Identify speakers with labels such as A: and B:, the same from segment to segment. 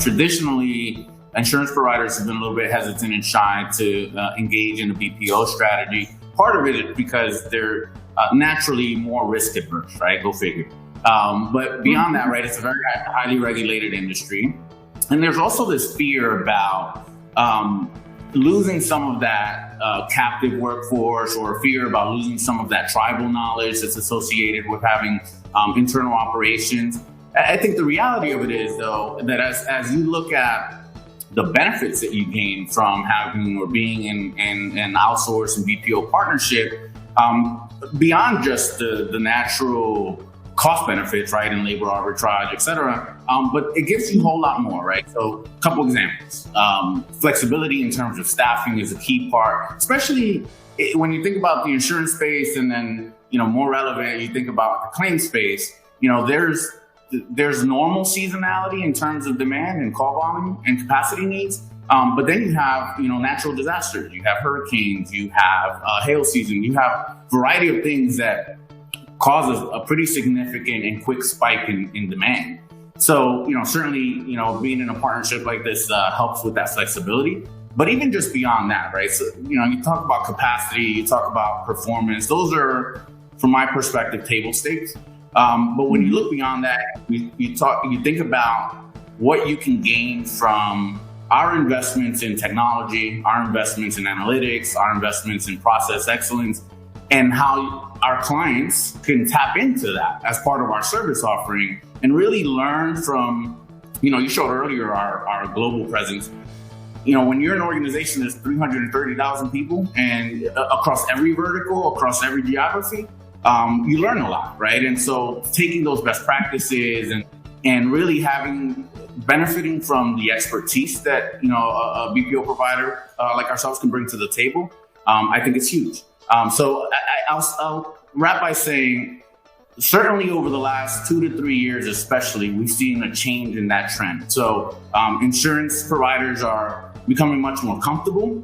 A: traditionally, insurance providers have been a little bit hesitant and shy to engage in a BPO strategy. Part of it is because they're naturally more risk adverse, right? Go figure. But beyond that, right, it's a very highly regulated industry. And there's also this fear about losing some of that captive workforce, or fear about losing some of that tribal knowledge that's associated with having internal operations. I think the reality of it is, though, that as you look at the benefits that you gain from having or being in an outsource and BPO partnership, beyond just the natural cost benefits, right, and labor arbitrage, et cetera, but it gives you a whole lot more, right? So a couple examples. Flexibility in terms of staffing is a key part, especially when you think about the insurance space, and then, more relevant, you think about the claim space. There's normal seasonality in terms of demand and call volume and capacity needs. But then you have, natural disasters. You have hurricanes, you have hail season, you have a variety of things that cause a pretty significant and quick spike in demand. So, certainly, being in a partnership like this helps with that flexibility. But even just beyond that, right? So, you talk about capacity, you talk about performance. Those are, from my perspective, table stakes. But when you look beyond that, you think about what you can gain from our investments in technology, our investments in analytics, our investments in process excellence, and how our clients can tap into that as part of our service offering and really learn from, you showed earlier our global presence. When you're an organization that's 330,000 people and across every vertical, across every geography, you learn a lot, right? And so taking those best practices and really benefiting from the expertise that, a BPO provider like ourselves can bring to the table, I think it's huge. So I'll wrap by saying, certainly over the last 2 to 3 years, especially, we've seen a change in that trend. So insurance providers are becoming much more comfortable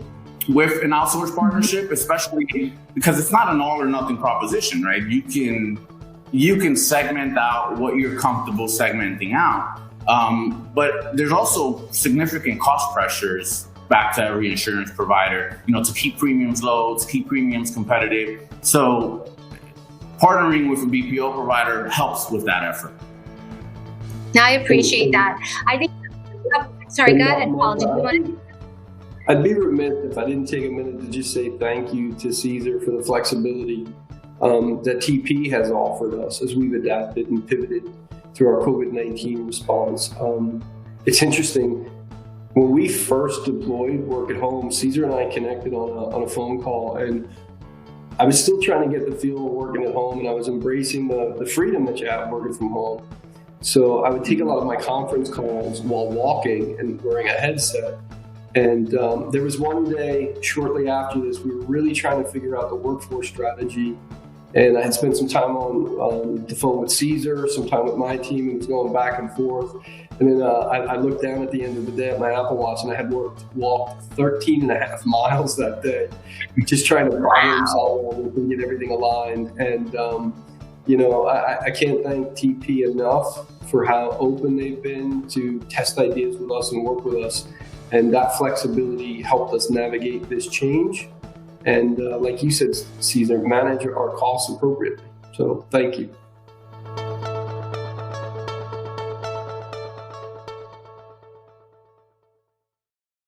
A: with an outsourced partnership, especially because it's not an all or nothing proposition, right? You can segment out what you're comfortable segmenting out. But there's also significant cost pressures back to every insurance provider, to keep premiums low, to keep premiums competitive. So partnering with a BPO provider helps with that effort.
B: I appreciate that. I think, sorry, go ahead, Paul.
C: I'd be remiss if I didn't take a minute to just say thank you to Caesar for the flexibility that TP has offered us as we've adapted and pivoted through our COVID-19 response. It's interesting. When we first deployed work at home, Caesar and I connected on a phone call, and I was still trying to get the feel of working at home, and I was embracing the freedom that you have working from home. So I would take a lot of my conference calls while walking and wearing a headset. And there was one day shortly after this, we were really trying to figure out the workforce strategy. And I had spent some time on the phone with Caesar, some time with my team, and was going back and forth. And then I looked down at the end of the day at my Apple Watch, and I had walked 13 and a half miles that day, just trying to problem solve and get everything aligned. And, I can't thank TP enough for how open they've been to test ideas with us and work with us. And that flexibility helped us navigate this change. And like you said, Caesar, manage our costs appropriately. So thank you.